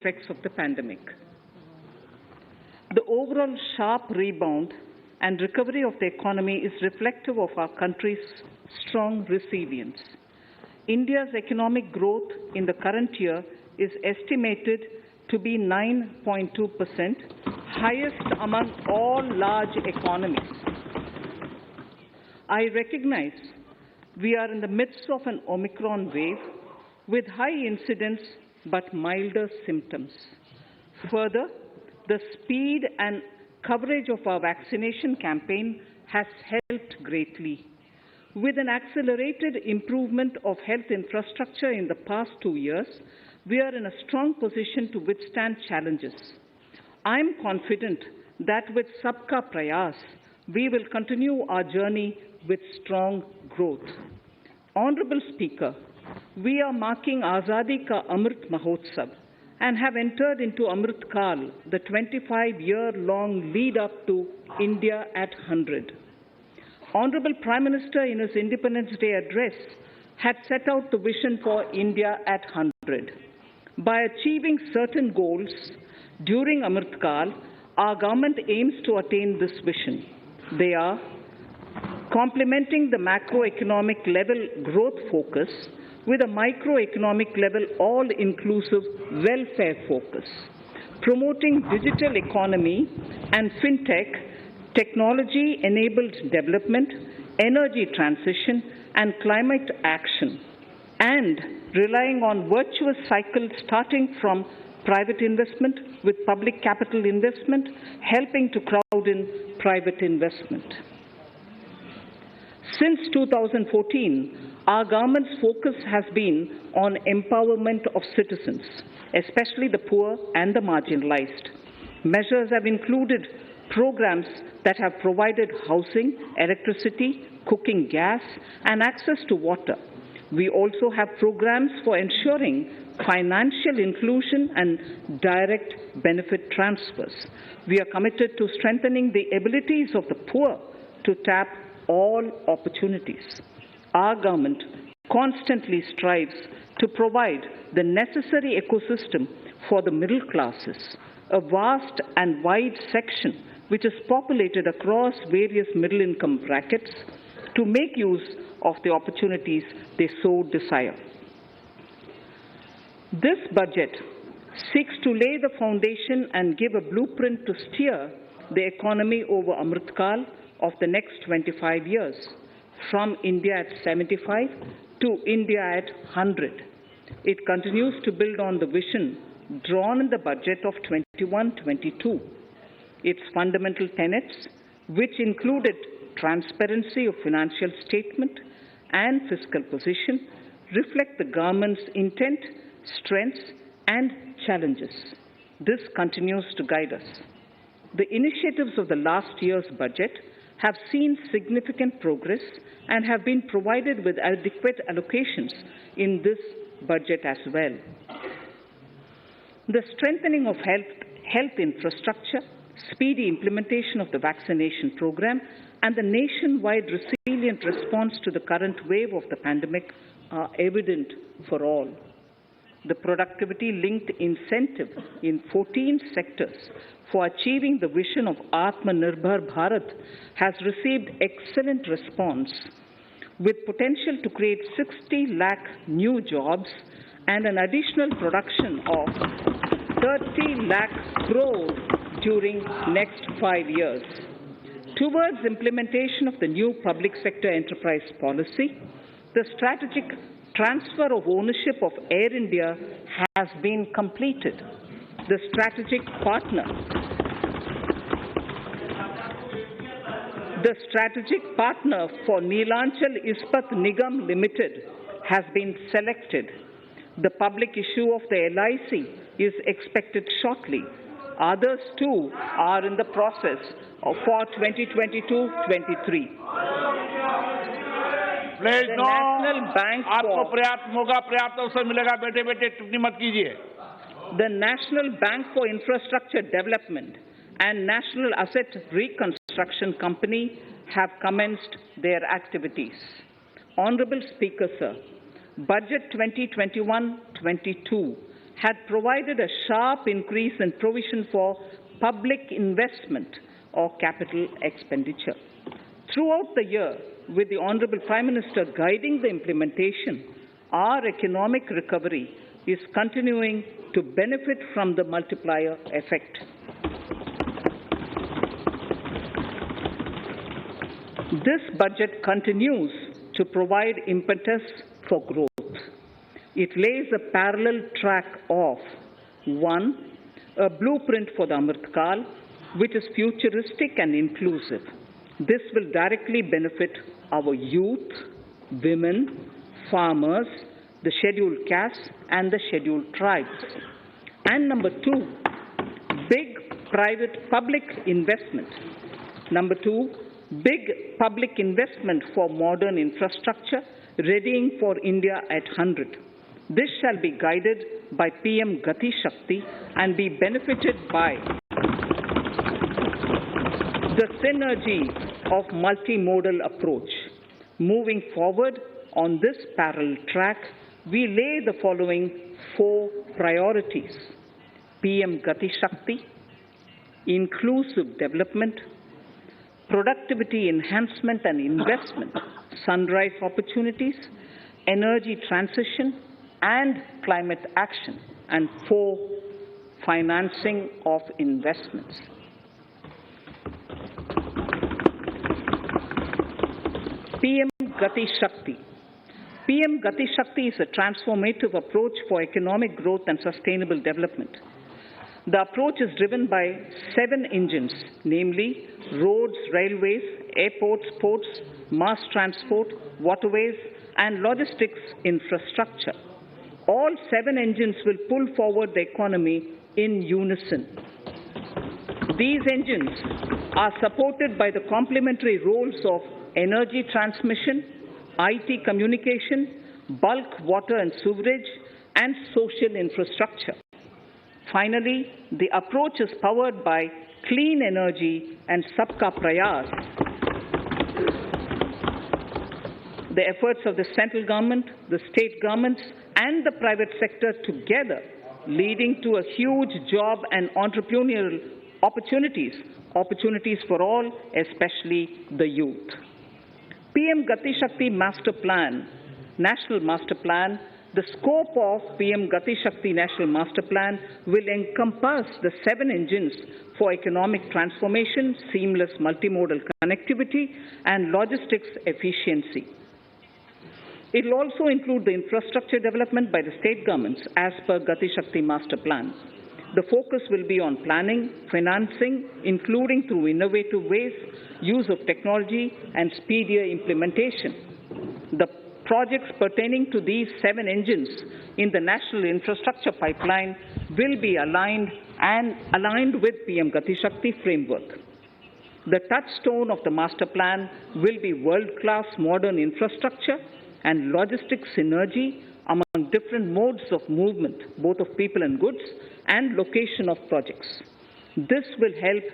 effects of the pandemic. The overall sharp rebound and recovery of the economy is reflective of our country's strong resilience. India's economic growth in the current year is estimated to be 9.2%, highest among all large economies. I recognize we are in the midst of an Omicron wave with high incidence but milder symptoms. Further, the speed and coverage of our vaccination campaign has helped greatly. With an accelerated improvement of health infrastructure in the past 2 years, we are in a strong position to withstand challenges. I am confident that with Sabka Prayas, we will continue our journey with strong growth. Honorable Speaker, we are marking Azadi Ka Amrit Mahotsav and have entered into Amrit Kal, the 25-year-long lead up to India at 100. Honorable Prime Minister in his Independence Day address had set out the vision for India at 100. By achieving certain goals during Amrit Kal, our government aims to attain this vision. They are complementing the macroeconomic level growth focus with a microeconomic level all-inclusive welfare focus, promoting digital economy and fintech, technology-enabled development, energy transition, and climate action, and relying on virtuous cycles starting from private investment with public capital investment, helping to crowd in private investment. Since 2014, our government's focus has been on empowerment of citizens, especially the poor and the marginalized. Measures have included programs that have provided housing, electricity, cooking gas, and access to water. We also have programs for ensuring financial inclusion and direct benefit transfers. We are committed to strengthening the abilities of the poor to tap all opportunities. Our government constantly strives to provide the necessary ecosystem for the middle classes, a vast and wide section which is populated across various middle-income brackets, to make use of the opportunities they so desire. This budget seeks to lay the foundation and give a blueprint to steer the economy over Amrit Kal of the next 25 years, from India at 75 to India at 100. It continues to build on the vision drawn in the budget of 21-22. Its fundamental tenets, which included transparency of financial statement and fiscal position, reflect the government's intent, strengths, and challenges. This continues to guide us. The initiatives of the last year's budget have seen significant progress and have been provided with adequate allocations in this budget as well. The strengthening of health infrastructure, speedy implementation of the vaccination program, and the nationwide resilient response to the current wave of the pandemic are evident for all. The productivity-linked incentive in 14 sectors for achieving the vision of Navbharat has received excellent response, with potential to create 60 lakh new jobs and an additional production of 30 lakh crores during next 5 years. Towards implementation of the new public sector enterprise policy, the strategic transfer of ownership of Air India has been completed. The strategic partner for Neelanchal Ispat Nigam Limited has been selected. The public issue of the LIC is expected shortly. Others too are in the process for 2022-23. Please know, आपको पर्याप्त मौका पर्याप्त अवसर मिलेगा, बेटे बेटे टिप्पणी मत कीजिए. The National Bank for Infrastructure Development and National Asset Reconstruction Company have commenced their activities. Honorable Speaker, sir, Budget 2021-22 had provided a sharp increase in provision for public investment or capital expenditure. Throughout the year, with the Honorable Prime Minister guiding the implementation, our economic recovery is continuing to benefit from the multiplier effect. This budget continues to provide impetus for growth. It lays a parallel track of 1. A blueprint for the Amrit Kal, which is futuristic and inclusive. This will directly benefit our youth, women, farmers, the scheduled castes, and the scheduled tribes. And number 2, big private-public investment. Number 2, big public investment for modern infrastructure, readying for India at 100. This shall be guided by PM Gati Shakti and be benefited by the synergy of multimodal approach. Moving forward on this parallel track, we lay the following 4 priorities: PM Gati Shakti, inclusive development, productivity enhancement and investment, sunrise opportunities, energy transition, and climate action, and 4, financing of investments. PM Gati Shakti. PM Gati Shakti is a transformative approach for economic growth and sustainable development. The approach is driven by 7 engines, namely roads, railways, airports, ports, mass transport, waterways, and logistics infrastructure. All 7 engines will pull forward the economy in unison. These engines are supported by the complementary roles of energy transmission, IT communication, bulk water and sewerage, and social infrastructure. Finally, the approach is powered by clean energy and Sabka Prayas. The efforts of the central government, the state governments, and the private sector together, leading to a huge job and entrepreneurial opportunities for all, especially the youth. PM Gati Shakti Master Plan, National Master Plan. The scope of PM Gati Shakti National Master Plan will encompass the 7 engines for economic transformation, seamless multimodal connectivity, and logistics efficiency. It will also include the infrastructure development by the state governments as per Gati Shakti Master Plan. The focus will be on planning, financing, including through innovative ways, use of technology, and speedier implementation. The projects pertaining to these 7 engines in the national infrastructure pipeline will be aligned with PM Gati Shakti framework. The touchstone of the master plan will be world-class modern infrastructure and logistics synergy among different modes of movement, both of people and goods, and location of projects. This will help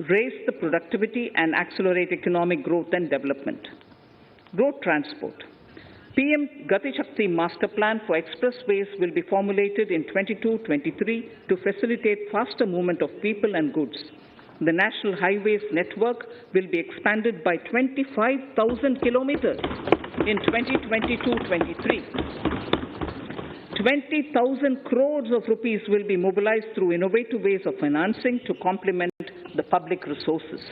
raise the productivity and accelerate economic growth and development. Road transport. PM Gati Shakti Master Plan for expressways will be formulated in 22-23 to facilitate faster movement of people and goods. The national highways network will be expanded by 25,000 kilometers in 2022-23. 20,000 crores of rupees will be mobilized through innovative ways of financing to complement the public resources.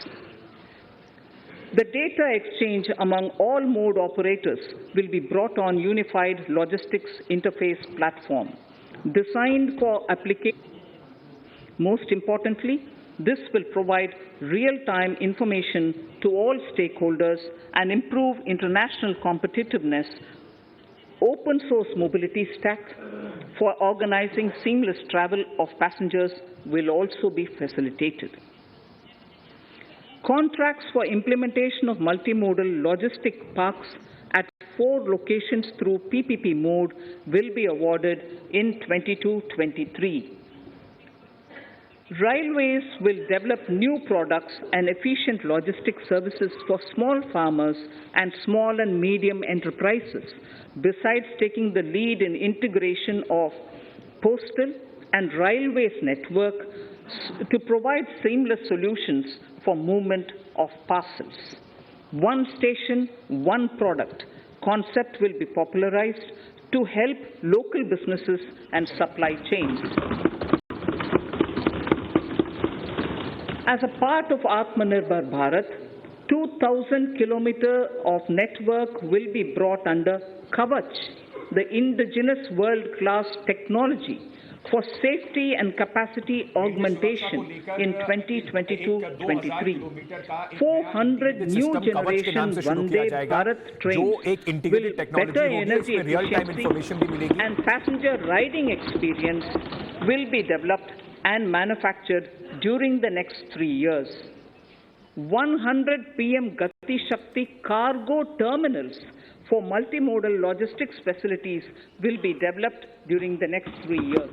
The data exchange among all mode operators will be brought on unified logistics interface platform, designed for application. Most importantly, this will provide real-time information to all stakeholders and improve international competitiveness. Open source mobility stack for organizing seamless travel of passengers will also be facilitated. Contracts for implementation of multimodal logistic parks at 4 locations through PPP mode will be awarded in 22-23. Railways will develop new products and efficient logistic services for small farmers and small and medium enterprises, besides taking the lead in integration of postal and railways network to provide seamless solutions for movement of parcels. One station, one product concept will be popularized to help local businesses and supply chains. As a part of Atmanirbhar Bharat, 2,000 kilometers of network will be brought under Govt, the indigenous world-class technology for safety and capacity augmentation in 2022-23. 400 new generation Vande Bharat trains with better energy efficiency and passenger riding experience will be developed and manufactured during the next 3 years. 100 PM Gati Shakti cargo terminals for multimodal logistics facilities will be developed during the next 3 years.